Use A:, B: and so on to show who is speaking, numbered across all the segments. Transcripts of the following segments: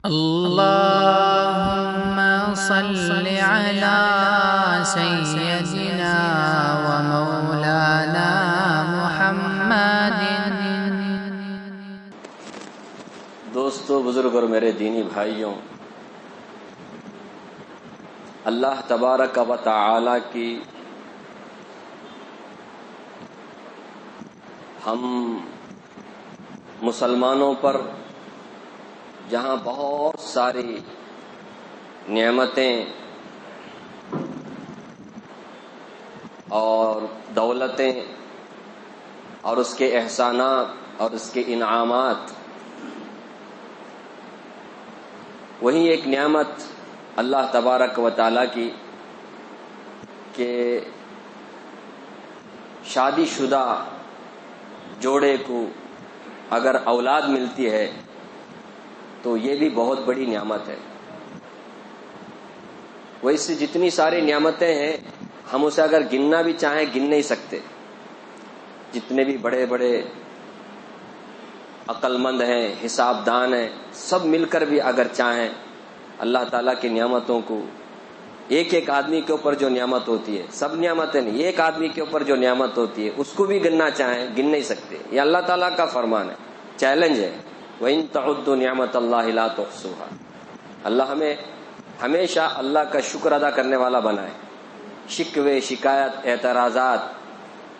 A: اللهم صل على سيدنا ومولانا محمد۔
B: دوستو، بزرگ اور میرے دینی بھائیوں، اللہ تبارک و تعالی کی ہم مسلمانوں پر جہاں بہت ساری نعمتیں اور دولتیں اور اس کے احسانات اور اس کے انعامات، وہی ایک نعمت اللہ تبارک و تعالی کی کہ شادی شدہ جوڑے کو اگر اولاد ملتی ہے تو یہ بھی بہت بڑی نعمت ہے۔ ویسے جتنی ساری نعمتیں ہیں ہم اسے اگر گننا بھی چاہیں گن نہیں سکتے۔ جتنے بھی بڑے بڑے عقل مند ہیں، حساب دان ہیں، سب مل کر بھی اگر چاہیں اللہ تعالیٰ کی نعمتوں کو، ایک ایک آدمی کے اوپر جو نعمت ہوتی ہے، سب نعمتیں نہیں، ایک آدمی کے اوپر جو نعمت ہوتی ہے اس کو بھی گننا چاہیں گن نہیں سکتے۔ یہ اللہ تعالیٰ کا فرمان ہے، چیلنج ہے۔ وَإِن تَعُدُّوا نِعْمَةَ اللَّهِ لَا تُحْصُوهَا۔ اللہ ہمیں ہمیشہ اللہ کا شکر ادا کرنے والا بنائے۔ شکوے، شکایت، اعتراضات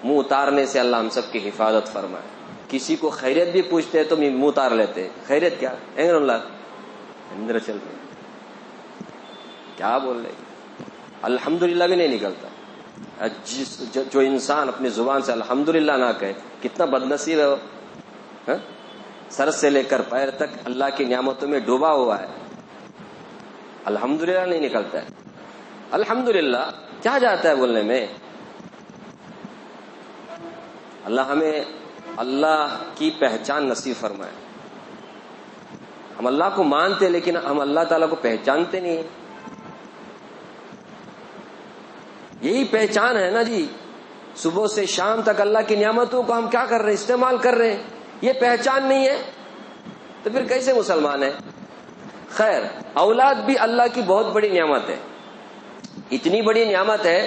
B: منہ اتارنے سے اللہ ہم سب کی حفاظت فرمائے۔ کسی کو خیریت بھی پوچھتے ہیں تو منہ اتار لیتے ہیں، خیریت کیا؟ اللہ اندر چل رہے کیا بول رہے؟ الحمدللہ بھی نہیں نکلتا۔ جو انسان اپنی زبان سے الحمدللہ نہ کہے کتنا بدنصیب ہے وہ، سر سے لے کر پیر تک اللہ کی نعمتوں میں ڈوبا ہوا ہے، الحمدللہ نہیں نکلتا ہے۔ الحمدللہ کیا جاتا ہے بولنے میں؟ اللہ ہمیں اللہ کی پہچان نصیب فرمائے۔ ہم اللہ کو مانتے لیکن ہم اللہ تعالیٰ کو پہچانتے نہیں۔ یہی پہچان ہے نا جی، صبح سے شام تک اللہ کی نعمتوں کو ہم کیا کر رہے ہیں؟ استعمال کر رہے ہیں۔ یہ پہچان نہیں ہے تو پھر کیسے مسلمان ہے؟ خیر، اولاد بھی اللہ کی بہت بڑی نعمت ہے۔ اتنی بڑی نعمت ہے،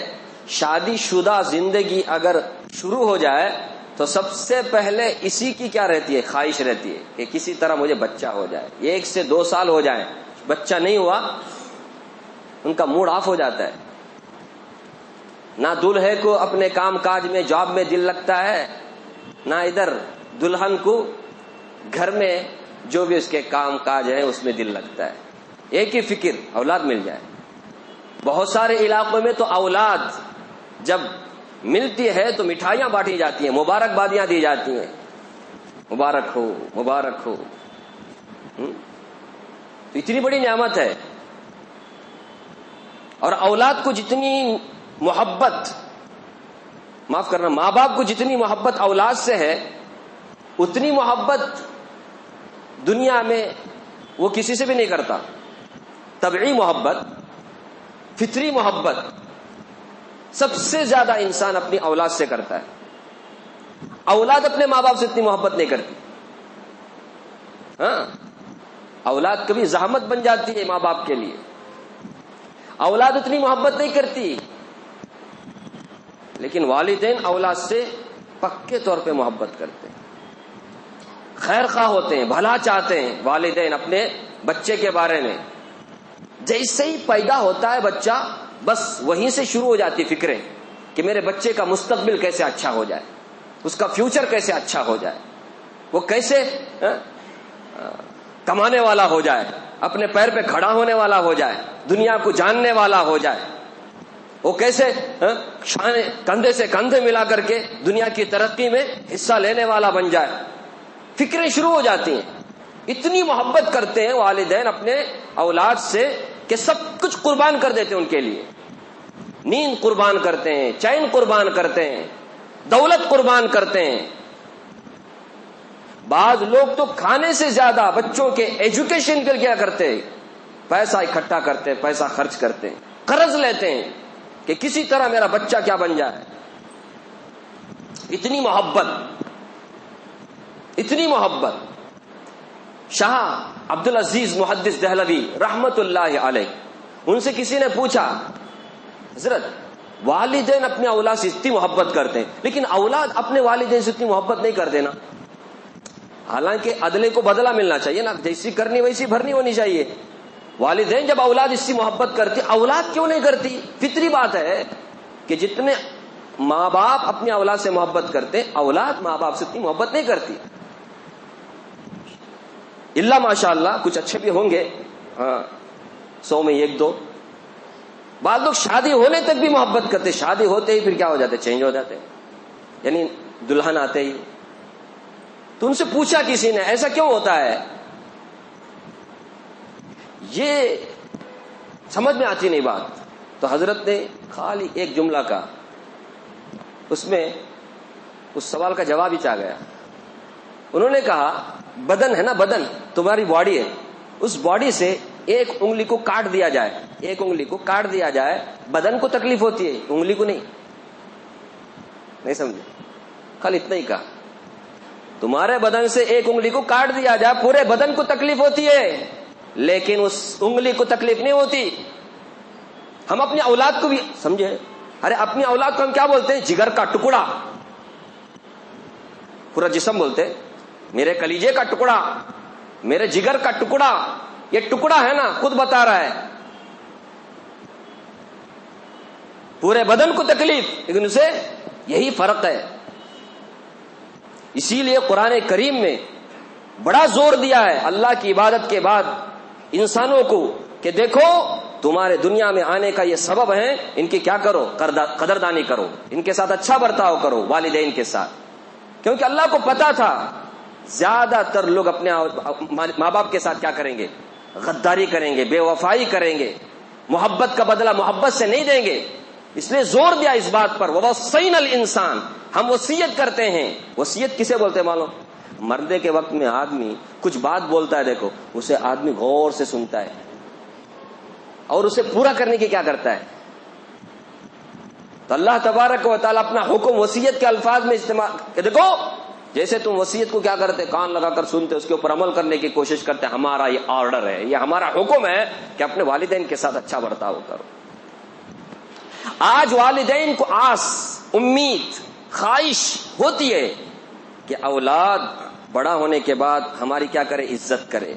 B: شادی شدہ زندگی اگر شروع ہو جائے تو سب سے پہلے اسی کی کیا رہتی ہے؟ خواہش رہتی ہے کہ کسی طرح مجھے بچہ ہو جائے۔ 1 سے 2 سال ہو جائیں، بچہ نہیں ہوا، ان کا موڈ آف ہو جاتا ہے۔ نہ دلہے کو اپنے کام کاج میں، جاب میں دل لگتا ہے، نہ ادھر دلہن کو گھر میں جو بھی اس کے کام کاج ہیں اس میں دل لگتا ہے۔ ایک ہی فکر، اولاد مل جائے۔ بہت سارے علاقوں میں تو اولاد جب ملتی ہے تو مٹھائیاں بانٹی جاتی ہیں، مبارکبادیاں دی جاتی ہیں، مبارک ہو مبارک ہو۔ تو اتنی بڑی نعمت ہے۔ اور اولاد کو جتنی محبت، معاف کرنا، ماں باپ کو جتنی محبت اولاد سے ہے اتنی محبت دنیا میں وہ کسی سے بھی نہیں کرتا۔ طبعی محبت، فطری محبت سب سے زیادہ انسان اپنی اولاد سے کرتا ہے۔ اولاد اپنے ماں باپ سے اتنی محبت نہیں کرتی۔ ہاں، اولاد کبھی زحمت بن جاتی ہے ماں باپ کے لیے، اولاد اتنی محبت نہیں کرتی، لیکن والدین اولاد سے پکے طور پہ محبت کرتے ہیں، خیر خواہ ہوتے ہیں، بھلا چاہتے ہیں والدین اپنے بچے کے بارے میں۔ جیسے ہی پیدا ہوتا ہے بچہ، بس وہیں سے شروع ہو جاتی فکریں کہ میرے بچے کا مستقبل کیسے اچھا ہو جائے، اس کا فیوچر کیسے اچھا ہو جائے، وہ کیسے کمانے والا ہو جائے، اپنے پیر پہ کھڑا ہونے والا ہو جائے، دنیا کو جاننے والا ہو جائے، وہ کیسے کندھے سے کندھے ملا کر کے دنیا کی ترقی میں حصہ لینے والا بن جائے۔ فکریں شروع ہو جاتی ہیں۔ اتنی محبت کرتے ہیں والدین اپنے اولاد سے کہ سب کچھ قربان کر دیتے ہیں ان کے لیے۔ نیند قربان کرتے ہیں، چین قربان کرتے ہیں، دولت قربان کرتے ہیں۔ بعض لوگ تو کھانے سے زیادہ بچوں کے ایجوکیشن کے لیے کیا کرتے ہیں؟ پیسہ اکٹھا کرتے ہیں، پیسہ خرچ کرتے ہیں، قرض لیتے ہیں کہ کسی طرح میرا بچہ کیا بن جائے۔ اتنی محبت، اتنی محبت۔ شاہ عبد العزیز محدث دہلوی رحمت اللہ علیہ، ان سے کسی نے پوچھا حضرت والدین اپنے اولاد سے اتنی محبت کرتے ہیں لیکن اولاد اپنے والدین سے اتنی محبت نہیں کرتے نا؟ حالانکہ عدلے کو بدلہ ملنا چاہیے نا، جیسی کرنی ویسی بھرنی ہونی چاہیے. والدین جب اولاد اس سے محبت کرتی، اولاد کیوں نہیں کرتی؟ فطری بات ہے کہ جتنے ماں باپ اپنے اولاد سے محبت کرتے، اولاد ماں باپ سے اتنی محبت نہیں کرتی. اللہ ماشاء اللہ کچھ اچھے بھی ہوں گے، ہاں 100 میں 1-2. بعض لوگ شادی ہونے تک بھی محبت کرتے، شادی ہوتے ہی پھر کیا ہو جاتے؟ چینج ہو جاتے، یعنی دلہن آتے ہی. تو ان سے پوچھا کسی نے ایسا کیوں ہوتا ہے؟ یہ سمجھ میں آتی نہیں بات. تو حضرت نے خالی ایک جملہ کا، اس میں اس سوال کا جواب ہی چاہ گیا. انہوں نے کہا بدن ہے نا، بدن تمہاری باڈی ہے، اس باڈی سے ایک انگلی کو کاٹ دیا جائے، ایک انگلی کو کاٹ دیا جائے، بدن کو تکلیف ہوتی ہے، انگلی کو نہیں سمجھے؟ خالی اتنا ہی کہا تمہارے بدن سے ایک انگلی کو کاٹ دیا جائے، پورے بدن کو تکلیف ہوتی ہے لیکن اس انگلی کو تکلیف نہیں ہوتی. ہم اپنی اولاد کو بھی سمجھے، ارے اپنی اولاد کو ہم کیا بولتے ہیں؟ جگر کا ٹکڑا. پورا جسم بولتے میرے کلیجے کا ٹکڑا، میرے جگر کا ٹکڑا. یہ ٹکڑا ہے نا، خود بتا رہا ہے پورے بدن کو تکلیف، لیکن اسے یہی فرق ہے. اسی لیے قرآن کریم میں بڑا زور دیا ہے اللہ کی عبادت کے بعد انسانوں کو کہ دیکھو تمہارے دنیا میں آنے کا یہ سبب ہے، ان کی کیا کرو؟ قدردانی کرو، ان کے ساتھ اچھا برتاؤ کرو، والدین کے ساتھ. کیونکہ اللہ کو پتا تھا زیادہ تر لوگ اپنے ماں باپ کے ساتھ کیا کریں گے؟ غداری کریں گے، بے وفائی کریں گے، محبت کا بدلہ محبت سے نہیں دیں گے. اس لیے زور دیا اس بات پر وَوَصَّيْنَا الْإِنسَانَ، ہم وصیت کرتے ہیں. وصیت کسے بولتے ہیں معلوم؟ مرنے کے وقت میں آدمی کچھ بات بولتا ہے، دیکھو اسے آدمی غور سے سنتا ہے اور اسے پورا کرنے کی کیا کرتا ہے. تو اللہ تبارک و تعالیٰ اپنا حکم وصیت کے الفاظ میں استعمال، دیکھو جیسے تم وصیت کو کیا کرتے؟ کان لگا کر سنتے، اس کے اوپر عمل کرنے کی کوشش کرتے. ہمارا یہ آرڈر ہے، یہ ہمارا حکم ہے کہ اپنے والدین کے ساتھ اچھا برتاؤ کرو. آج والدین کو آس، امید، خواہش ہوتی ہے کہ اولاد بڑا ہونے کے بعد ہماری کیا کرے؟ عزت کرے،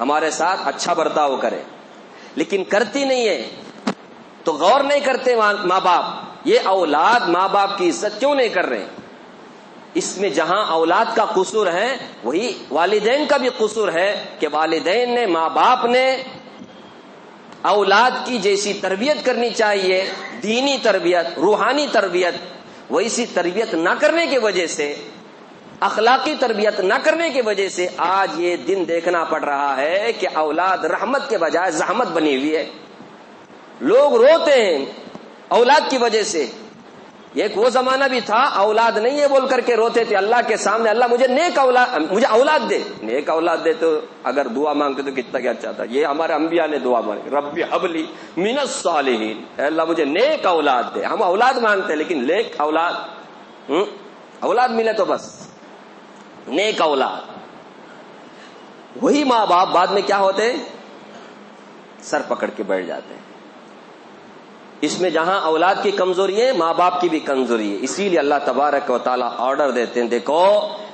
B: ہمارے ساتھ اچھا برتاؤ کرے، لیکن کرتی نہیں ہے. تو غور نہیں کرتے ماں باپ، یہ اولاد ماں باپ کی عزت کیوں نہیں کر رہے؟ اس میں جہاں اولاد کا قصور ہے وہی والدین کا بھی قصور ہے کہ والدین نے، ماں باپ نے اولاد کی جیسی تربیت کرنی چاہیے، دینی تربیت، روحانی تربیت، ویسی تربیت نہ کرنے کی وجہ سے، اخلاقی تربیت نہ کرنے کی وجہ سے آج یہ دن دیکھنا پڑ رہا ہے کہ اولاد رحمت کے بجائے زحمت بنی ہوئی ہے. لوگ روتے ہیں اولاد کی وجہ سے. ایک وہ زمانہ بھی تھا اولاد نہیں ہے بول کر کے روتے تھے اللہ کے سامنے، اللہ مجھے نیک اولاد، مجھے اولاد دے. نیک اولاد دے تو اگر دعا مانگتے تو کتنا کیا اچھا تھا. یہ ہمارے انبیاء نے دعا مانگی، ربی حب لی من الصالحین، اے اللہ مجھے نیک اولاد دے. ہم اولاد مانگتے ہیں لیکن نیک اولاد، اولاد ملے تو بس نیک اولاد. وہی ماں باپ بعد میں کیا ہوتے؟ سر پکڑ کے بیٹھ جاتے ہیں. اس میں جہاں اولاد کی کمزوری ہے ماں باپ کی بھی کمزوری ہے. اسی لیے اللہ تبارک و تعالیٰ آرڈر دیتے ہیں، دیکھو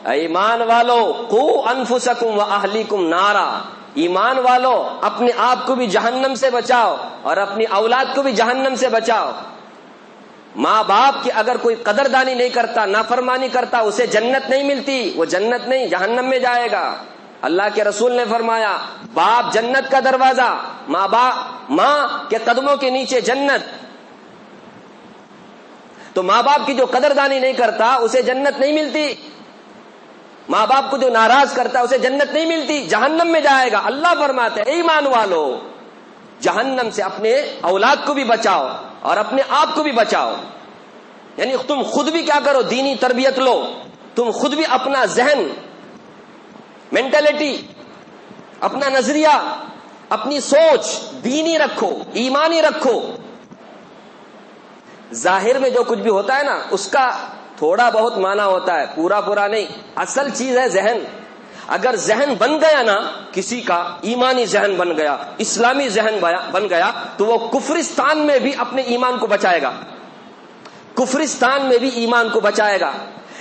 B: اے ایمان والو قوا انفسکم واہلیکم نارا، ایمان والو اپنے آپ کو بھی جہنم سے بچاؤ اور اپنی اولاد کو بھی جہنم سے بچاؤ. ماں باپ کی اگر کوئی قدردانی نہیں کرتا، نافرمانی کرتا، اسے جنت نہیں ملتی، وہ جنت نہیں جہنم میں جائے گا. اللہ کے رسول نے فرمایا باپ جنت کا دروازہ، ماں کے قدموں کے نیچے جنت. تو ماں باپ کی جو قدردانی نہیں کرتا اسے جنت نہیں ملتی، ماں باپ کو جو ناراض کرتا اسے جنت نہیں ملتی، جہنم میں جائے گا. اللہ فرماتے ہیں اے ایمان والو جہنم سے اپنے اولاد کو بھی بچاؤ اور اپنے آپ کو بھی بچاؤ. یعنی تم خود بھی کیا کرو؟ دینی تربیت لو. تم خود بھی اپنا ذہن، مینٹلٹی، اپنا نظریہ، اپنی سوچ دینی رکھو، ایمانی رکھو. ظاہر میں جو کچھ بھی ہوتا ہے نا اس کا تھوڑا بہت معنی ہوتا ہے، پورا نہیں. اصل چیز ہے ذہن. اگر ذہن بن گیا نا کسی کا، ایمانی ذہن بن گیا، اسلامی ذہن بن گیا، تو وہ کفرستان میں بھی اپنے ایمان کو بچائے گا، کفرستان میں بھی ایمان کو بچائے گا۔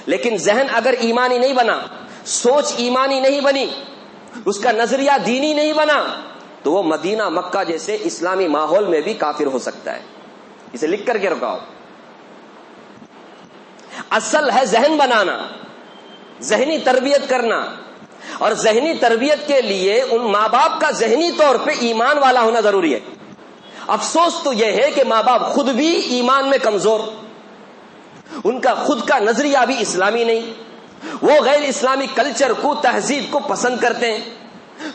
B: لیکن ذہن اگر ایمانی نہیں بنا، سوچ ایمانی نہیں بنی، اس کا نظریہ دینی نہیں بنا، تو وہ مدینہ مکہ جیسے اسلامی ماحول میں بھی کافر ہو سکتا ہے۔ اسے لکھ کر کے رکھاؤ۔ اصل ہے ذہن بنانا، ذہنی تربیت کرنا، اور ذہنی تربیت کے لیے ان ماں باپ کا ذہنی طور پہ ایمان والا ہونا ضروری ہے۔ افسوس تو یہ ہے کہ ماں باپ خود بھی ایمان میں کمزور، ان کا خود کا نظریہ بھی اسلامی نہیں، وہ غیر اسلامی کلچر کو، تہذیب کو پسند کرتے ہیں۔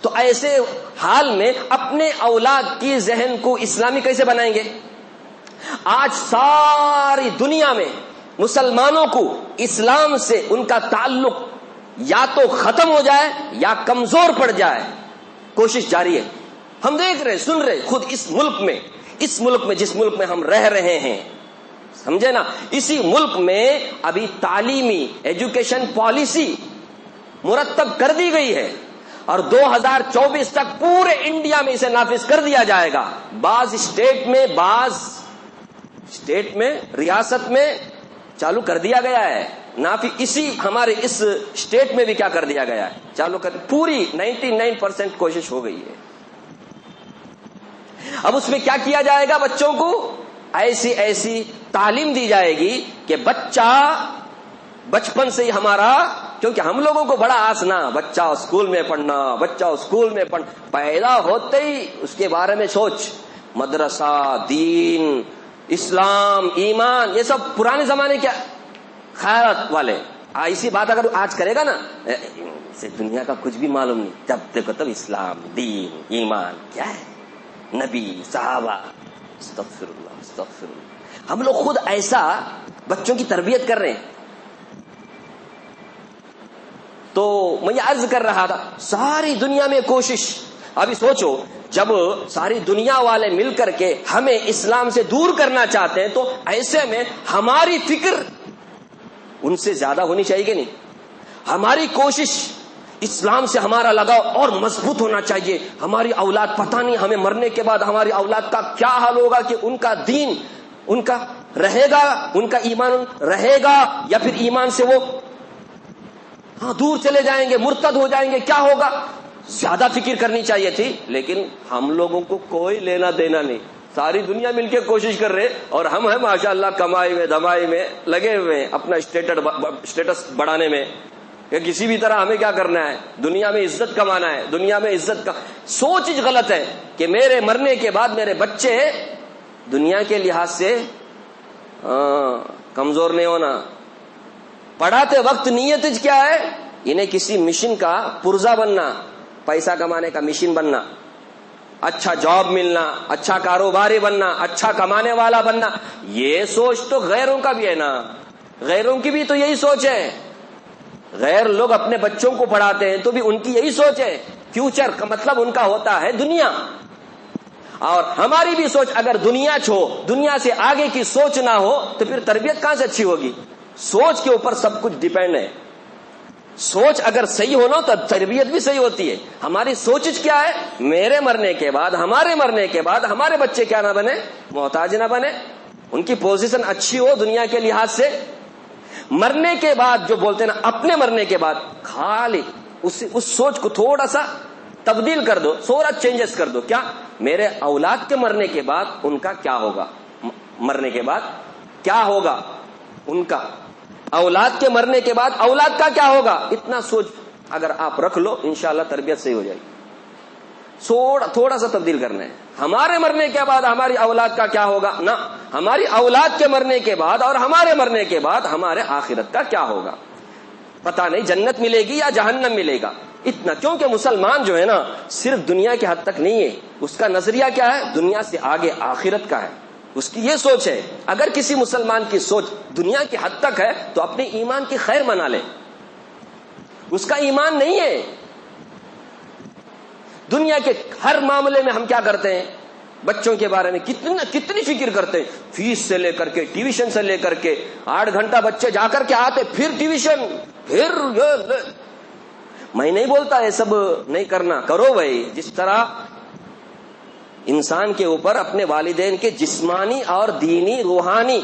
B: تو ایسے حال میں اپنے اولاد کی ذہن کو اسلامی کیسے بنائیں گے؟ آج ساری دنیا میں مسلمانوں کو اسلام سے ان کا تعلق یا تو ختم ہو جائے یا کمزور پڑ جائے، کوشش جاری ہے۔ ہم دیکھ رہے، سن رہے، خود اس ملک میں جس ملک میں ہم رہ رہے ہیں، سمجھے نا، اسی ملک میں ابھی تعلیمی ایجوکیشن پالیسی مرتب کر دی گئی ہے، اور 2024 تک پورے انڈیا میں اسے نافذ کر دیا جائے گا۔ بعض اسٹیٹ میں ریاست میں چالو کر دیا گیا ہے نافذ، اسی ہمارے اس اسٹیٹ میں بھی کیا کر دیا گیا ہے، چالو کر، پوری 99% کوشش ہو گئی ہے۔ اب اس میں کیا کیا جائے گا؟ بچوں کو ایسی تعلیم دی جائے گی کہ بچہ بچپن سے ہی ہمارا، کیونکہ ہم لوگوں کو بڑا آسنا، بچہ اسکول میں پڑھنا، پیدا ہوتے ہی اس کے بارے میں سوچ، مدرسہ، دین، اسلام، ایمان، یہ سب پرانے زمانے کے خیرات والے۔ ایسی بات اگر آج کرے گا نا، اسے دنیا کا کچھ بھی معلوم نہیں، جب دیکھو تب اسلام، دین، ایمان کیا ہے، نبی، صحابہ، استغفر اللہ۔ ہم لوگ خود ایسا بچوں کی تربیت کر رہے ہیں۔ تو میں یہ عرض کر رہا تھا، ساری دنیا میں کوشش، ابھی سوچو جب ساری دنیا والے مل کر کے ہمیں اسلام سے دور کرنا چاہتے ہیں، تو ایسے میں ہماری فکر ان سے زیادہ ہونی چاہیے کہ نہیں؟ ہماری کوشش، اسلام سے ہمارا لگاؤ اور مضبوط ہونا چاہیے۔ ہماری اولاد، پتہ نہیں ہمیں مرنے کے بعد ہماری اولاد کا کیا حال ہوگا، کہ ان کا دین ان کا رہے گا، ان کا ایمان رہے گا، یا پھر ایمان سے وہ دور چلے جائیں گے، مرتد ہو جائیں گے، کیا ہوگا؟ زیادہ فکر کرنی چاہیے تھی، لیکن ہم لوگوں کو کوئی لینا دینا نہیں۔ ساری دنیا مل کے کوشش کر رہے، اور ہم ہیں ماشاءاللہ کمائی میں دھمائی میں لگے ہوئے ہیں، اپنا اسٹیٹس بڑھانے میں، کہ کسی بھی طرح ہمیں کیا کرنا ہے، دنیا میں عزت کمانا ہے، دنیا میں عزت کا سوچ غلط ہے کہ میرے مرنے کے بعد میرے بچے دنیا کے لحاظ سے کمزور نہیں ہونا۔ پڑھاتے وقت نیت کیا ہے؟ انہیں کسی مشین کا پرزا بننا، پیسہ کمانے کا مشین بننا، اچھا جاب ملنا، اچھا کاروباری بننا، اچھا کمانے والا بننا۔ یہ سوچ تو غیروں کا بھی ہے نا، غیروں کی بھی تو یہی سوچ ہے۔ غیر لوگ اپنے بچوں کو پڑھاتے ہیں تو بھی ان کی یہی سوچ ہے، فیوچر کا مطلب ان کا ہوتا ہے دنیا۔ اور ہماری بھی سوچ اگر دنیا سے آگے کی سوچ نہ ہو تو پھر تربیت کہاں سے اچھی ہوگی؟ سوچ کے اوپر سب کچھ ڈیپینڈ ہے۔ سوچ اگر صحیح ہونا تو تربیت بھی صحیح ہوتی ہے۔ ہماری سوچ کیا ہے؟ میرے مرنے کے بعد، ہمارے مرنے کے بعد ہمارے بچے کیا نہ بنے، محتاج نہ بنے، ان کی پوزیشن اچھی ہو دنیا کے لحاظ سے۔ مرنے کے بعد جو بولتے ہیں نا، اپنے مرنے کے بعد خالی اس سوچ کو تھوڑا سا تبدیل کر دو، تھوڑا چینجز کر دو۔ کیا؟ میرے اولاد کے مرنے کے بعد ان کا کیا ہوگا، مرنے کے بعد کیا ہوگا ان کا، اولاد کے مرنے کے بعد اولاد کا کیا ہوگا، اتنا سوچ اگر آپ رکھ لو انشاءاللہ تربیت صحیح ہو جائے گی۔ تھوڑا سا تبدیل کرنا ہے۔ ہمارے مرنے کے بعد ہماری اولاد کا کیا ہوگا، نہ، ہماری اولاد کے مرنے کے بعد اور ہمارے مرنے کے بعد ہمارے آخرت کا کیا ہوگا، پتہ نہیں جنت ملے گی یا جہنم ملے گا، اتنا۔ کیونکہ مسلمان جو ہے نا صرف دنیا کے حد تک نہیں ہے، اس کا نظریہ کیا ہے، دنیا سے آگے آخرت کا ہے، اس کی یہ سوچ ہے۔ اگر کسی مسلمان کی سوچ دنیا کی حد تک ہے تو اپنے ایمان کی خیر منا لے، اس کا ایمان نہیں ہے۔ دنیا کے ہر معاملے میں ہم کیا کرتے ہیں، بچوں کے بارے میں کتنی فکر کرتے ہیں، فیس سے لے کر کے، ٹیوشن سے لے کر کے، 8 گھنٹہ بچے جا کر کے آتے، پھر ٹیوشن، پھر میں نہیں بولتا یہ سب نہیں کرنا، کرو بھائی. جس طرح انسان کے اوپر اپنے والدین کے جسمانی اور دینی روحانی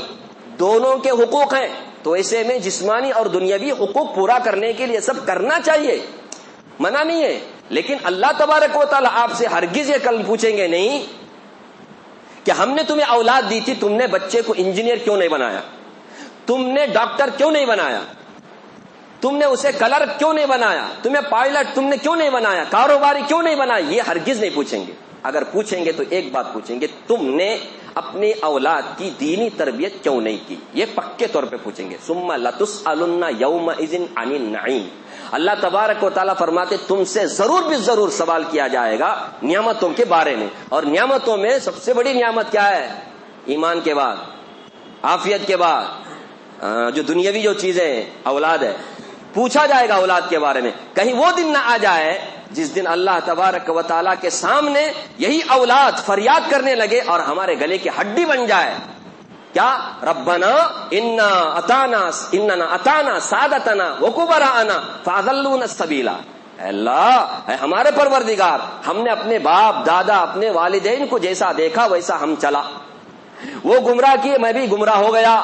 B: دونوں کے حقوق ہیں، تو ایسے میں جسمانی اور دنیاوی حقوق پورا کرنے کے لیے سب کرنا چاہیے، منع نہیں ہے. لیکن اللہ تبارک و تعالی آپ سے ہرگز یہ کل پوچھیں گے نہیں کہ ہم نے تمہیں اولاد دی تھی، تم نے بچے کو انجینئر کیوں نہیں بنایا، تم نے ڈاکٹر کیوں نہیں بنایا، تم نے اسے کلرک کیوں نہیں بنایا، تمہیں پائلٹ تم نے کیوں نہیں بنایا، کاروباری کیوں نہیں بنایا. یہ ہرگز نہیں پوچھیں گے. اگر پوچھیں گے تو ایک بات پوچھیں گے، تم نے اپنی اولاد کی دینی تربیت کیوں نہیں کی. یہ پکے طور پہ پوچھیں گے. ثم لتسألن یومئذ عن النعیم. اللہ تبارک و تعالیٰ فرماتے تم سے ضرور بھی ضرور سوال کیا جائے گا نعمتوں کے بارے میں. اور نعمتوں میں سب سے بڑی نعمت کیا ہے؟ ایمان کے بعد، عافیت کے بعد جو دنیاوی جو چیزیں اولاد ہے. پوچھا جائے گا اولاد کے بارے میں. کہیں وہ دن نہ آ جائے جس دن اللہ تبارک و تعالیٰ کے سامنے یہی اولاد فریاد کرنے لگے اور ہمارے گلے کی ہڈی بن جائے. کیا؟ ربنا اننا اتانا سادتنا وکبراءنا فاضلونا السبیل. اللہ اے ہمارے پروردگار، ہم نے اپنے باپ دادا اپنے والدین کو جیسا دیکھا ویسا ہم چلا، وہ گمراہ کیے میں بھی گمراہ ہو گیا،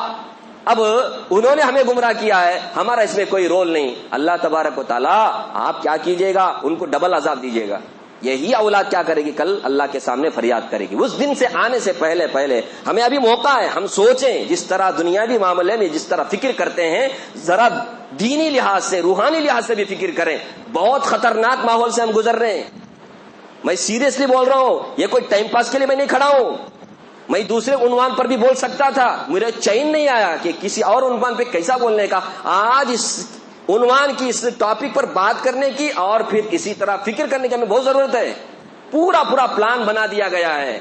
B: اب انہوں نے ہمیں گمراہ کیا ہے، ہمارا اس میں کوئی رول نہیں. اللہ تبارک و تعالیٰ آپ کیا کیجئے گا؟ ان کو ڈبل عذاب دیجئے گا. یہی اولاد کیا کرے گی؟ کل اللہ کے سامنے فریاد کرے گی. اس دن سے آنے سے پہلے ہمیں ابھی موقع ہے، ہم سوچیں. جس طرح دنیاوی معاملے میں جس طرح فکر کرتے ہیں، ذرا دینی لحاظ سے روحانی لحاظ سے بھی فکر کریں. بہت خطرناک ماحول سے ہم گزر رہے ہیں. میں سیریسلی بول رہا ہوں، یہ کوئی ٹائم پاس کے لیے میں نہیں کھڑا ہوں. میں دوسرے عنوان پر بھی بول سکتا تھا، میرے چین نہیں آیا کہ کسی اور عنوان پہ کیسا بولنے کا. آج اس عنوان کی، اس ٹاپک پر بات کرنے کی اور پھر اسی طرح فکر کرنے کی ہمیں بہت ضرورت ہے. پورا پلان بنا دیا گیا ہے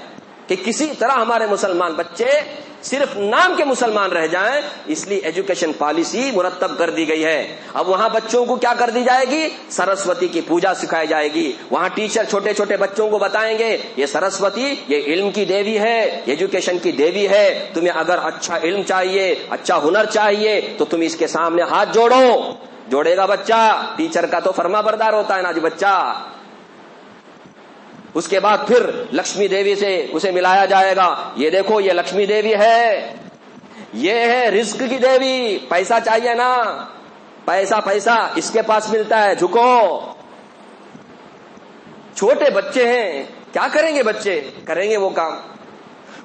B: کہ کسی طرح ہمارے مسلمان بچے صرف نام کے مسلمان رہ جائیں، اس لیے ایجوکیشن پالیسی مرتب کر دی گئی ہے. اب وہاں بچوں کو کیا کر دی جائے گی؟ سرسوتی کی پوجا سکھائی جائے گی. وہاں ٹیچر چھوٹے چھوٹے بچوں کو بتائیں گے یہ سرسوتی یہ علم کی دیوی ہے، ایجوکیشن کی دیوی ہے. تمہیں اگر اچھا علم چاہیے، اچھا ہنر چاہیے تو تم اس کے سامنے ہاتھ جوڑو. جوڑے گا بچہ، ٹیچر کا تو فرما بردار ہوتا ہے نا جی بچہ. اس کے بعد پھر لکشمی دیوی سے اسے ملایا جائے گا. یہ دیکھو یہ لکشمی دیوی ہے، یہ ہے رزق کی دیوی. پیسہ چاہیے نا، پیسہ اس کے پاس ملتا ہے، جھکو. چھوٹے بچے ہیں، کیا کریں گے بچے؟ کریں گے وہ کام.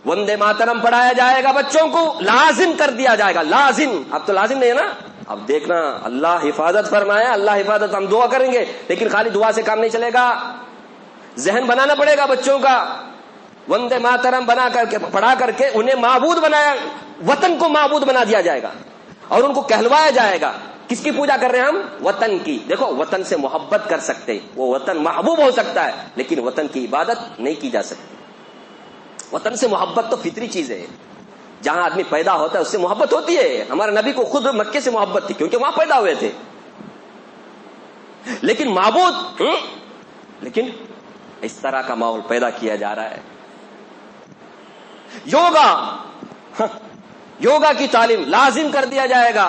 B: وندے ماترم پڑھایا جائے گا، بچوں کو لازم کر دیا جائے گا. لازم، اب تو لازم نہیں ہے نا. اب دیکھنا اللہ حفاظت فرمایا، اللہ حفاظت. ہم دعا کریں گے لیکن خالی دعا سے کام نہیں چلے گا. ذہن بنانا پڑے گا بچوں کا. وندے ماترم بنا کر کے پڑھا کر کے انہیں معبود بنایا، وطن کو معبود بنا دیا جائے گا اور ان کو کہلوایا جائے گا. کس کی پوجا کر رہے ہیں ہم؟ وطن کی. دیکھو وطن سے محبت کر سکتے، وہ وطن محبوب ہو سکتا ہے لیکن وطن کی عبادت نہیں کی جا سکتی. وطن سے محبت تو فطری چیز ہے. جہاں آدمی پیدا ہوتا ہے اس سے محبت ہوتی ہے. ہمارے نبی کو خود مکے سے محبت تھی کیونکہ وہاں پیدا ہوئے تھے. لیکن معبود لیکن اس طرح کا ماحول پیدا کیا جا رہا ہے. یوگا کی تعلیم لازم کر دیا جائے گا.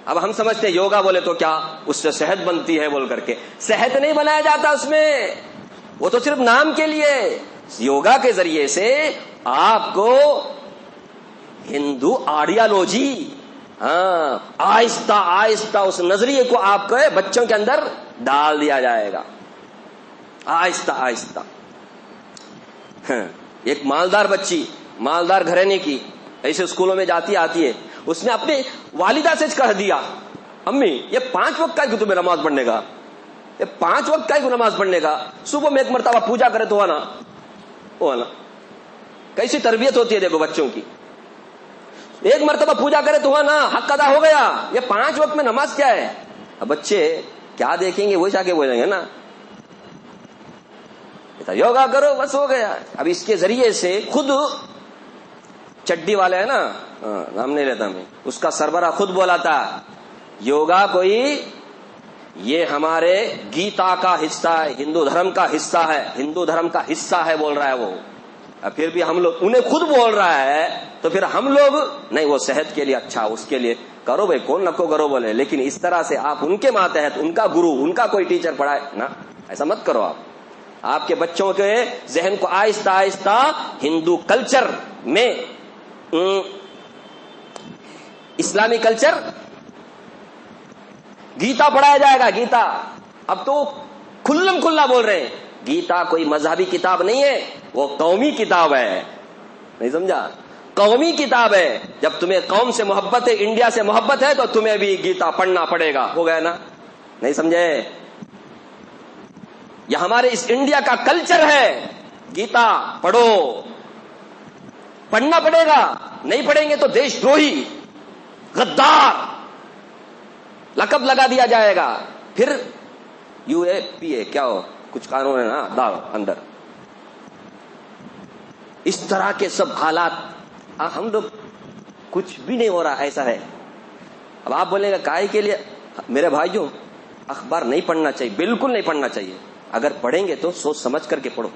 B: اب ہم سمجھتے ہیں یوگا بولے تو کیا اس سے صحت بنتی ہے بول کر کے. صحت نہیں بنایا جاتا اس میں، وہ تو صرف نام کے لیے. یوگا کے ذریعے سے آپ کو ہندو آئیڈیالوجی آہستہ آہستہ اس نظریے کو آپ کے بچوں کے اندر ڈال دیا جائے گا. آہستہ آہستہ. ایک مالدار بچی، مالدار گھرانے کی، ایسے اسکولوں میں جاتی آتی ہے، اس نے اپنے والدہ سے کہہ دیا امی یہ 5 وقت کا ہے کہ تمہیں نماز پڑھنے کا، یہ 5 وقت کا ہے کہ نماز پڑھنے کا. صبح میں ایک مرتبہ پوجا کرے تو ہوا نا. کیسی تربیت ہوتی ہے دیکھو بچوں کی. ایک مرتبہ پوجا کرے تو ہوا نا، حق ادا ہو گیا. یہ 5 وقت میں نماز کیا ہے؟ اب بچے کیا دیکھیں گے وہی جا کے بولیں گے نا یوگا کرو بس ہو گیا. اب اس کے ذریعے سے خود چڈی والا ہے نا، نام نہیں لیتا میں، اس کا سربراہ خود بولا تھا یوگا کوئی یہ ہمارے گیتا کا حصہ ہے، ہندو دھرم کا حصہ ہے، ہندو دھرم کا حصہ ہے بول رہا ہے وہ. اب پھر بھی ہم لوگ انہیں خود بول رہا ہے تو پھر ہم لوگ نہیں وہ صحت کے لیے اچھا، اس کے لیے کرو بھائی، کون نکو کرو بولے، لیکن اس طرح سے آپ ان کے ماتحت ان کا گرو، ان کا کوئی ٹیچر پڑھائے نا، ایسا مت کرو آپ کے بچوں کے ذہن کو آہستہ آہستہ ہندو کلچر میں، اسلامی کلچر، گیتا پڑھایا جائے گا. گیتا اب تو کھلم کھلا بول رہے ہیں، گیتا کوئی مذہبی کتاب نہیں ہے، وہ قومی کتاب ہے. نہیں سمجھا؟ قومی کتاب ہے. جب تمہیں قوم سے محبت ہے، انڈیا سے محبت ہے، تو تمہیں بھی گیتا پڑھنا پڑے گا. ہو گیا نا؟ نہیں سمجھے؟ یہ ہمارے اس انڈیا کا کلچر ہے. گیتا پڑھو، پڑھنا پڑے گا. نہیں پڑھیں گے تو دیش دروہی، غدار لقب لگا دیا جائے گا. پھر UAPA کیا ہو، کچھ قانون ہے نا داؤ اندر. اس طرح کے سب حالات، ہم لوگ کچھ بھی نہیں ہو رہا، ایسا ہے. اب آپ بولیں گے کائے کے لیے؟ میرے بھائیوں، اخبار نہیں پڑھنا چاہیے، بالکل نہیں پڑھنا چاہیے. اگر پڑھیں گے تو سوچ سمجھ کر کے پڑھو،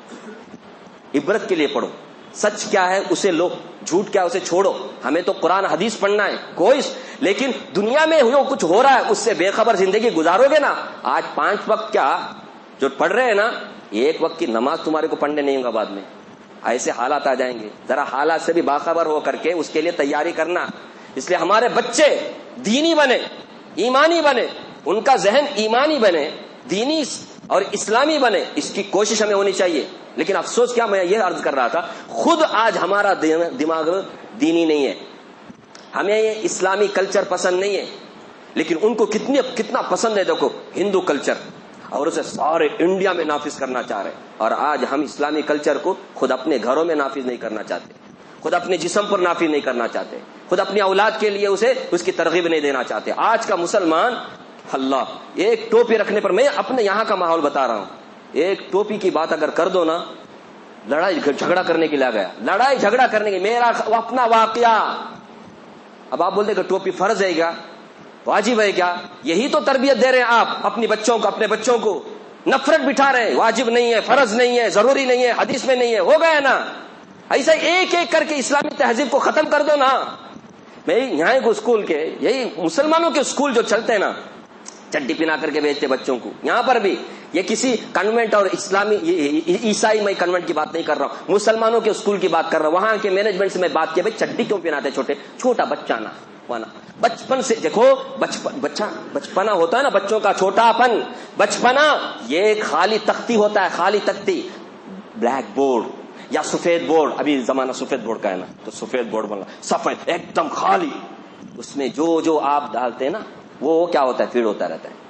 B: عبرت کے لیے پڑھو. سچ کیا ہے اسے لو، جھوٹ کیا اسے چھوڑو. ہمیں تو قرآن حدیث پڑھنا ہے کوئی، لیکن دنیا میں جو کچھ ہو رہا ہے اس سے بے خبر زندگی گزارو گے نا. آج 5 وقت کیا جو پڑھ رہے ہیں نا، 1 وقت کی نماز تمہارے کو پڑھنے نہیں ہوگا بعد میں. ایسے حالات آ جائیں گے. ذرا حالات سے بھی باخبر ہو کر کے اس کے لیے تیاری کرنا. اس لیے ہمارے بچے دینی بنے، ایمانی بنے، ان کا ذہن ایمانی بنے، دینی اور اسلامی بنے، اس کی کوشش ہمیں ہونی چاہیے. لیکن افسوس کیا، میں یہ عرض کر رہا تھا، خود آج ہمارا دماغ دینی نہیں ہے. ہمیں یہ اسلامی کلچر پسند نہیں ہے، لیکن ان کو کتنا پسند ہے. دیکھو ہندو کلچر، اور اسے سارے انڈیا میں نافذ کرنا چاہ رہے ہیں. اور آج ہم اسلامی کلچر کو خود اپنے گھروں میں نافذ نہیں کرنا چاہتے، خود اپنے جسم پر نافذ نہیں کرنا چاہتے، خود اپنی اولاد کے لیے اس کی ترغیب نہیں دینا چاہتے. آج کا مسلمان، اللہ، ایک ٹوپی رکھنے پر، میں اپنے یہاں کا ماحول بتا رہا ہوں، ایک ٹوپی کی بات اگر کر دو نا، لڑائی جھگڑا کرنے کے لیے آ گیا، لڑائی جھگڑا کرنے کے. میرا اپنا واقعہ. اب آپ بولتے کہ ٹوپی فرض ہے کیا، واجب ہے کیا؟ یہی تو تربیت دے رہے ہیں آپ اپنی بچوں کو، اپنے بچوں کو نفرت بٹھا رہے ہیں. واجب نہیں ہے، فرض نہیں ہے، ضروری نہیں ہے، حدیث میں نہیں ہے. ہو گیا نا؟ ایسا ایک ایک کر کے اسلامی تہذیب کو ختم کر دو نا. میں یہاں کو اسکول کے، یہی مسلمانوں کے اسکول جو چلتے ہیں نا، چڈی پہنا کر کے بھیجتے بچوں کو. یہاں پر بھی یہ کسی کنوینٹ اور اسلامی عیسائی، میں کنوینٹ کی بات نہیں کر رہا ہوں، مسلمانوں کے اسکول کی بات کر رہا ہوں. وہاں کے مینجمنٹ سے میں بات کیا، بھائی چڈی کیوں پہناتے چھوٹا بچہ نا وانا. بچپن سے دیکھو، بچپنا ہوتا ہے نا بچوں کا، چھوٹا پن، بچپنا یہ خالی تختی ہوتا ہے، خالی تختی. بلیک بورڈ یا سفید بورڈ، ابھی زمانہ سفید بورڈ کا ہے نا، تو سفید بورڈ بننا، سفید ایک دم خالی. اس میں جو آپ ڈالتے ہیں نا، وہ کیا ہوتا ہے، فیڈ ہوتا رہتا ہے.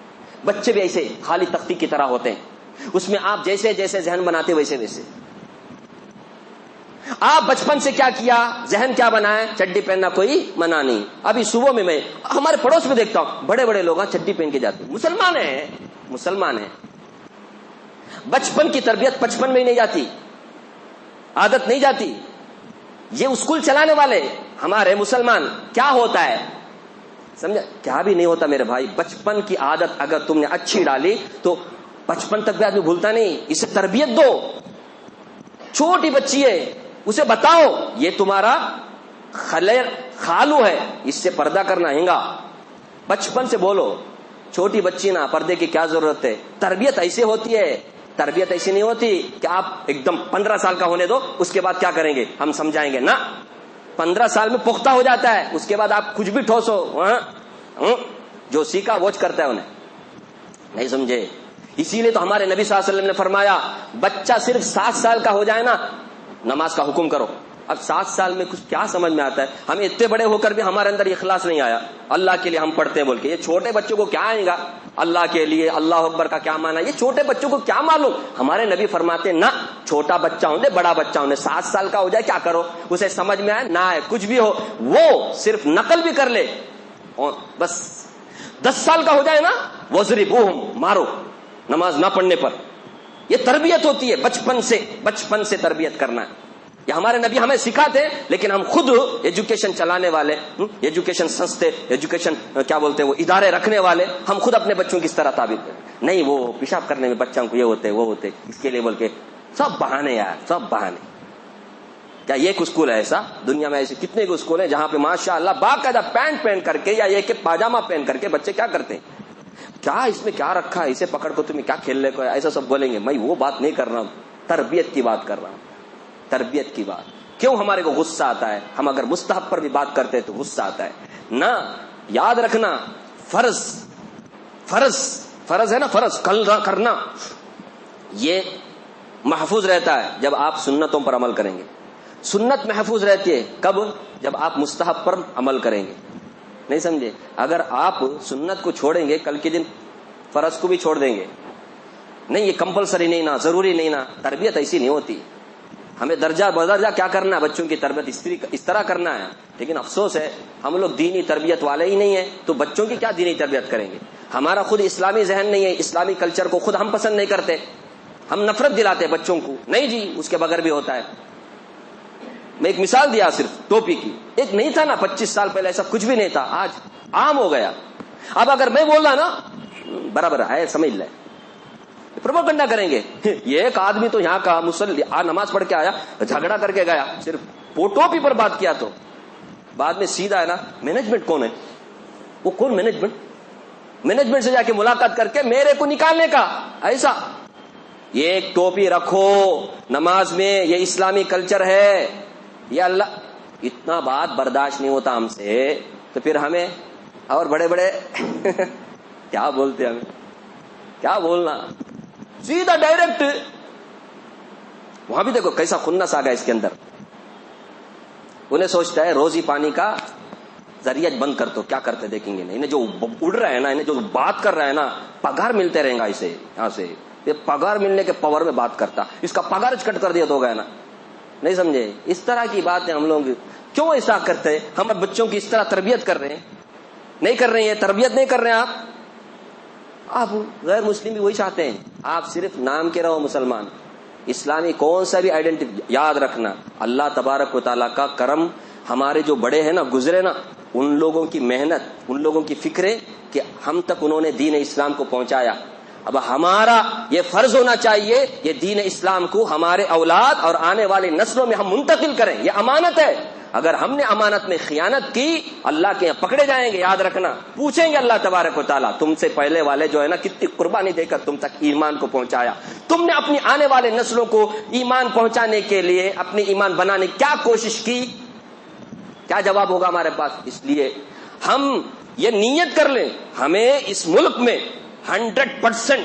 B: بچے بھی ایسے خالی تختی کی طرح ہوتے ہیں، اس میں آپ جیسے جیسے ذہن بناتے ویسے ویسے. آپ بچپن سے کیا کیا، ذہن کیا بنائے، چڈی پہننا کوئی منع نہیں. ابھی صبح میں ہمارے پڑوس میں دیکھتا ہوں، بڑے بڑے لوگ چڈی پہن کے جاتے ہیں، مسلمان ہیں. بچپن کی تربیت بچپن میں ہی نہیں جاتی، عادت نہیں جاتی. یہ اسکول چلانے والے ہمارے مسلمان، کیا ہوتا ہے سمجھا؟ کیا بھی نہیں ہوتا میرے بھائی. بچپن کی عادت اگر تم نے اچھی ڈالی تو بچپن تک بھی آدمی بھولتا نہیں. اسے تربیت دو. چھوٹی بچی ہے، اسے بتاؤ یہ تمہارا خالو ہے، اس سے پردہ کرنا ہنگا. بچپن سے بولو. چھوٹی بچی نا، پردے کی کیا ضرورت ہے. تربیت ایسے ہوتی ہے. تربیت ایسی نہیں ہوتی کہ آپ ایک دم 15 سال کا ہونے دو، اس کے بعد کیا کریں گے ہم سمجھائیں گے نا. 15 سال میں پختہ ہو جاتا ہے، اس کے بعد آپ کچھ بھی ٹھوسو، جو سیکھا وہ کرتا ہے انہیں. نہیں سمجھے؟ اسی لیے تو ہمارے نبی صلی اللہ علیہ وسلم نے فرمایا، بچہ صرف 7 سال کا ہو جائے نا، نماز کا حکم کرو. اب 7 سال میں کچھ کیا سمجھ میں آتا ہے؟ ہمیں اتنے بڑے ہو کر بھی ہمارے اندر اخلاص نہیں آیا. اللہ کے لیے ہم پڑھتے ہیں بول کے، یہ چھوٹے بچوں کو کیا آئے گا اللہ کے لیے، اللہ اکبر کا کیا مانا، یہ چھوٹے بچوں کو کیا معلوم. ہمارے نبی فرماتے نہ، چھوٹا بچہ ہونے بڑا بچہ ہونے، 7 سال کا ہو جائے کیا کرو، اسے سمجھ میں آئے نہ آئے کچھ بھی ہو، وہ صرف نقل بھی کر لے اور بس. 10 سال کا ہو جائے نا، وَضْرِبُوهُمْ، مارو نماز نہ پڑھنے پر. یہ تربیت ہوتی ہے، بچپن سے تربیت کرنا ہے. یہ ہمارے نبی ہمیں سکھاتے، لیکن ہم خود ایجوکیشن چلانے والے، ایجوکیشن سنستے، ایجوکیشن کیا بولتے ہیں وہ ادارے رکھنے والے، ہم خود اپنے بچوں کی اس طرح تعبیر کریں. نہیں، وہ پیشاب کرنے میں بچوں کو یہ ہوتے وہ ہوتے، اس کے لیے بول کے سب بہانے یار، سب بہانے. کیا ایک اسکول ہے ایسا؟ دنیا میں ایسے کتنے کو اسکول ہیں جہاں پہ ماشاء اللہ باقاعدہ پینٹ پہن کر کے یا یہ کہ پاجامہ پہن کر کے بچے کیا کرتے ہیں؟ کیا اس میں کیا رکھا ہے، اسے پکڑ کو تمہیں کیا کھیلنے کو ہے، ایسا سب بولیں گے. میں وہ بات نہیں کر رہا ہوں، تربیت کی بات کر رہا ہوں. تربیت کی بات. کیوں ہمارے کو غصہ آتا ہے؟ ہم اگر مستحب پر بھی بات کرتے ہیں تو غصہ آتا ہے نہ. یاد رکھنا فرض ہے نا، فرض کرنا یہ محفوظ رہتا ہے جب آپ سنتوں پر عمل کریں گے. سنت محفوظ رہتی ہے کب؟ جب آپ مستحب پر عمل کریں گے. نہیں سمجھے؟ اگر آپ سنت کو چھوڑیں گے کل کے دن فرض کو بھی چھوڑ دیں گے. نہیں یہ کمپلسری نہیں نا، ضروری نہیں نا. تربیت ایسی نہیں ہوتی. ہمیں درجہ بدرجہ کیا کرنا ہے، بچوں کی تربیت اس طرح کرنا ہے. لیکن افسوس ہے ہم لوگ دینی تربیت والے ہی نہیں ہیں، تو بچوں کی کیا دینی تربیت کریں گے؟ ہمارا خود اسلامی ذہن نہیں ہے، اسلامی کلچر کو خود ہم پسند نہیں کرتے، ہم نفرت دلاتے بچوں کو. نہیں جی اس کے بغیر بھی ہوتا ہے. میں ایک مثال دیا صرف ٹوپی کی. ایک نہیں تھا نا 25 سال پہلے ایسا کچھ بھی نہیں تھا، آج عام ہو گیا. اب اگر میں بول رہا نا برابر ہے سمجھ لے، پروپیگنڈا کریں گے. یہ ایک آدمی تو یہاں کا نماز پڑھ کے آیا، جھگڑا کر کے گیا، صرف ٹوپی پر بات کیا. تو بعد میں سیدھا ہے نا مینجمنٹ کون ہے، وہ کون مینجمنٹ سے جا کے ملاقات کر کے میرے کو نکالنے کا. ایسا یہ ایک ٹوپی رکھو نماز میں، یہ اسلامی کلچر ہے. یہ اللہ اتنا بات برداشت نہیں ہوتا ہم سے، تو پھر ہمیں اور بڑے بڑے کیا بولتے، ہمیں کیا بولنا، سیدھا ڈائریکٹ. وہاں بھی دیکھو کیسا خنس آ گیا اس کے اندر. انہیں سوچتا ہے روزی پانی کا ذریعہ بند کر. تو کیا کرتے دیکھیں گے. انہیں جو اڑ رہا ہے نا، انہیں جو بات کر رہا ہے نا، پگار ملتے رہیں گا اسے. یہاں سے یہ پگار ملنے کے پاور میں بات کرتا، اس کا پگار کٹ کر دیا تو ہو گیا نا. نہیں سمجھے؟ اس طرح کی باتیں ہم لوگ کیوں ایسا کرتے ہیں؟ ہم بچوں کی اس طرح تربیت کر رہے ہیں؟ نہیں کر رہے ہیں، تربیت نہیں کر رہے ہیں. آپ غیر مسلم بھی وہی چاہتے ہیں، آپ صرف نام کے رہو مسلمان. اسلامی کون سا بھی آئیڈینٹی یاد رکھنا، اللہ تبارک و تعالیٰ کا کرم. ہمارے جو بڑے ہیں نا، گزرے نا، ان لوگوں کی محنت، ان لوگوں کی فکریں کہ ہم تک انہوں نے دین اسلام کو پہنچایا. اب ہمارا یہ فرض ہونا چاہیے یہ دین اسلام کو ہمارے اولاد اور آنے والی نسلوں میں ہم منتقل کریں. یہ امانت ہے. اگر ہم نے امانت میں خیانت کی، اللہ کے یہاں پکڑے جائیں گے. یاد رکھنا، پوچھیں گے اللہ تبارک و تعالیٰ تم سے پہلے والے جو ہے نا کتنی قربانی دے کر تم تک ایمان کو پہنچایا، تم نے اپنی آنے والے نسلوں کو ایمان پہنچانے کے لیے اپنی ایمان بنانے کیا کوشش کی. کیا جواب ہوگا ہمارے پاس؟ اس لیے ہم یہ نیت کر لیں ہمیں اس ملک میں 100%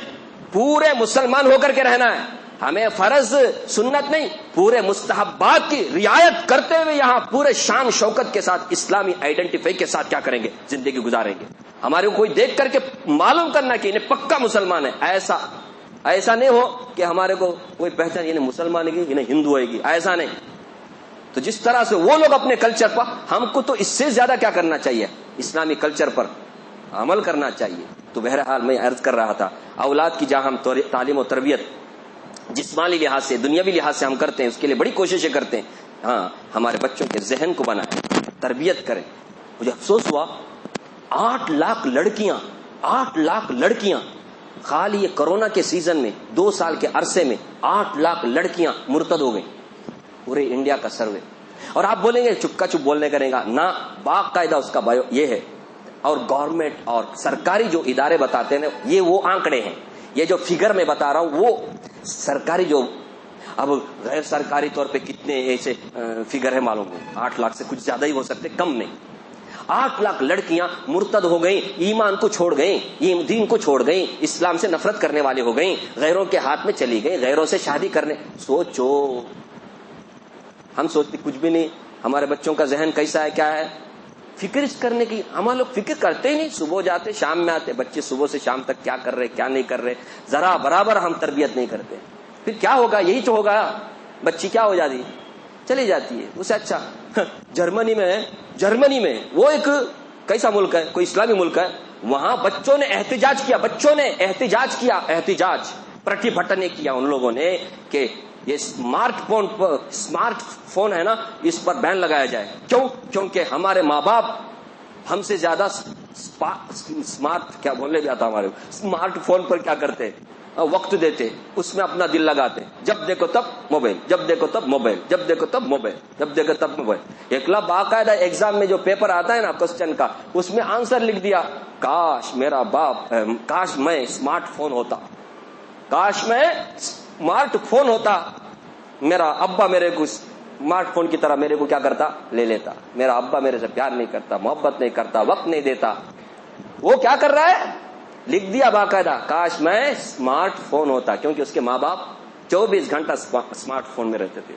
B: پورے مسلمان ہو کر کے رہنا ہے. ہمیں فرض سنت نہیں، پورے مستحبات کی رعایت کرتے ہوئے یہاں پورے شان شوکت کے ساتھ اسلامی آئیڈینٹیفائی کے ساتھ کیا کریں گے، زندگی گزاریں گے. ہمارے کو کوئی دیکھ کر کے معلوم کرنا کہ انہیں پکا مسلمان ہے. ایسا نہیں ہو کہ ہمارے کو کوئی پہچان انہیں مسلمان ہے انہیں ہندو ہے گی، ایسا نہیں. تو جس طرح سے وہ لوگ اپنے کلچر پر، ہم کو تو اس سے زیادہ کیا کرنا چاہیے، اسلامی کلچر پر عمل کرنا چاہیے. تو بہرحال میں عرض کر رہا تھا اولاد کی جہاں ہم تعلیم و تربیت جسمانی لحاظ سے، دنیاوی لحاظ سے ہم کرتے ہیں، اس کے لیے بڑی کوششیں کرتے ہیں. ہاں ہمارے بچوں کے ذہن کو بنائیں، تربیت کریں. مجھے افسوس ہوا 8 لاکھ لڑکیاں خالی یہ کرونا کے سیزن میں 2 سال کے عرصے میں 8 لاکھ لڑکیاں مرتد ہو گئیں. پورے انڈیا کا سروے. اور آپ بولیں گے چپکا چپ بولنے کریں گا نہ، باقاعدہ اس کا بایو یہ ہے. اور گورنمنٹ اور سرکاری جو ادارے بتاتے ہیں یہ وہ آنکڑے ہیں. یہ جو فگر میں بتا رہا ہوں وہ سرکاری، جو اب غیر سرکاری طور پہ کتنے ایسے فگر ہے معلوم ہے، 8 لاکھ سے کچھ زیادہ ہی ہو سکتے، کم نہیں. 8 لاکھ لڑکیاں مرتد ہو گئیں، ایمان کو چھوڑ گئیں، دین کو چھوڑ گئیں، اسلام سے نفرت کرنے والی ہو گئیں، غیروں کے ہاتھ میں چلی گئیں، غیروں سے شادی کرنے. سوچو، ہم سوچتے کچھ بھی نہیں. ہمارے بچوں کا ذہن کیسا ہے، کیا ہے، فکر کرنے کی. ہم لوگ فکر کرتے ہی نہیں. صبح جاتے شام میں آتے، بچے صبح سے شام تک کیا کر رہے کیا نہیں کر رہے، ذرا برابر ہم تربیت نہیں کرتے. پھر کیا ہوگا؟ یہی تو ہوگا، بچی کیا ہو جاتی، چلی جاتی ہے. اسے اچھا جرمنی میں وہ ایک کیسا ملک ہے، کوئی اسلامی ملک ہے، وہاں بچوں نے احتجاج کیا، احتجاج پرٹیبھٹن کیا ان لوگوں نے کہ یہ اسمارٹ فون ہے نا، اس پر بین لگایا جائے. کیونکہ ہمارے ماں باپ ہم سے زیادہ اسمارٹ، کیا بولنے بھی آتا ہمارے، اسمارٹ فون پر کیا کرتے، وقت دیتے, اس میں اپنا دل لگاتے, جب دیکھو تب موبائل, جب دیکھو تب موبائل, جب دیکھو تب موبائل, جب دیکھو تب موبائل. ایکلا باقاعدہ ایگزام میں جو پیپر آتا ہے نا کوسچن کا, اس میں آنسر لکھ دیا, کاش میرا باپ, کاش میں اسمارٹ فون ہوتا, کاش میں اسمارٹ فون ہوتا, میرا ابا میرے کو اسمارٹ فون کی طرح میرے کو کیا کرتا, لے لیتا. میرا ابا میرے سے پیار نہیں کرتا, محبت نہیں کرتا, وقت نہیں دیتا. وہ کیا کر رہا ہے, لکھ دیا باقاعدہ, کاش میں اسمارٹ فون ہوتا, کیونکہ اس کے ماں باپ 24 گھنٹہ اسمارٹ فون میں رہتے تھے,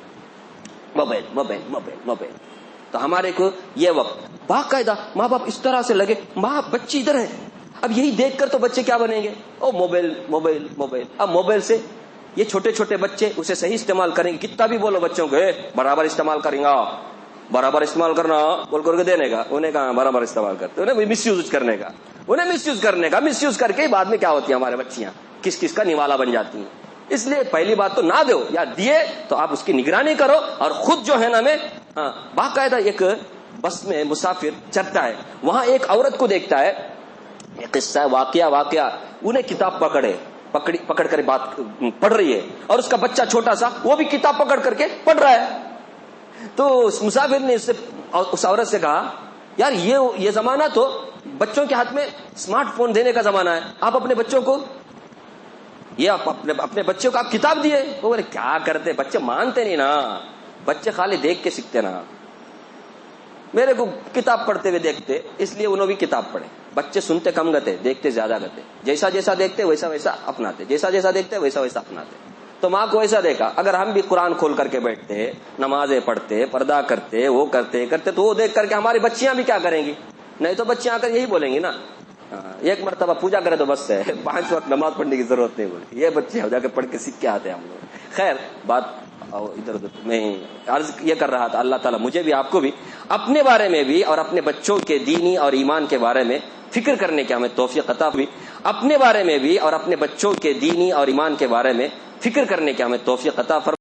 B: موبائل موبائل موبائل موبائل. تو ہمارے کو یہ وقت باقاعدہ ماں باپ اس طرح سے لگے, ماں بچی ادھر ہے, اب یہی دیکھ کر تو بچے کیا بنیں گے, او موبائل موبائل موبائل. اب موبائل سے یہ چھوٹے چھوٹے بچے اسے صحیح استعمال کریں گے, کتنا بھی بولو بچوں کو برابر استعمال کریں گا, برابر استعمال کرنا بول کر کے دینے کا, انہیں کہا برابر استعمال کرتے, انہیں مس یوز کرنے کا, انہیں مس یوز کرنے کا, مس یوز کر کے بعد میں کیا ہوتی ہے ہمارے بچیاں کس کس کا نوالا بن جاتی ہیں. اس لیے پہلی بات تو نہ دو, یا دیے تو آپ اس کی نگرانی کرو, اور خود جو ہے نا میں باقاعدہ ایک بس میں مسافر چڑھتا ہے, وہاں ایک عورت کو دیکھتا ہے, ایک قصہ ہے, واقعہ, انہیں کتاب پکڑ کر بات پڑھ رہی ہے, اور اس کا بچہ چھوٹا سا وہ بھی کتاب پکڑ کر کے پڑھ رہا ہے. تو اس مسافر نے اس عورت سے کہا, یار یہ زمانہ تو بچوں کے ہاتھ میں اسمارٹ فون دینے کا زمانہ ہے, آپ اپنے بچوں کو اپنے بچوں کو آپ کتاب دیے. وہ بولے کیا کرتے, بچے مانتے نہیں نا, بچے خالی دیکھ کے سیکھتے نا, میرے کو کتاب پڑھتے ہوئے دیکھتے, اس لیے انہوں بھی کتاب پڑھے. بچے سنتے کم گتے, دیکھتے زیادہ گتے, جیسا جیسا دیکھتے ویسا ویسا اپناتے, جیسا جیسا دیکھتے ویسا ویسا اپناتے. تو ماں کو ایسا دیکھا, اگر ہم بھی قرآن کھول کر کے بیٹھتے, نمازیں پڑھتے, پردہ کرتے, وہ کرتے تو وہ دیکھ کر کے ہماری بچیاں بھی کیا کریں گی, نہیں تو بچیاں آ کر یہی بولیں گی نا, ایک مرتبہ پوجا کرے تو بس ہے, 5 وقت نماز پڑھنے کی ضرورت نہیں, بولے یہ بچے ہو جا کے پڑھ کے سیکھ کے آتے ہیں ہم لوگ. خیر بات ادھر ادھر میں عرض یہ کر رہا تھا, اللہ تعالیٰ مجھے بھی آپ کو بھی اپنے بارے میں بھی اور اپنے بچوں کے دینی اور ایمان کے بارے میں فکر کرنے کی ہمیں توفیق عطا ہوئی, اپنے بارے میں بھی اور اپنے بچوں کے دینی اور ایمان کے بارے میں فکر کرنے کی ہمیں توفیق عطا فرمائے.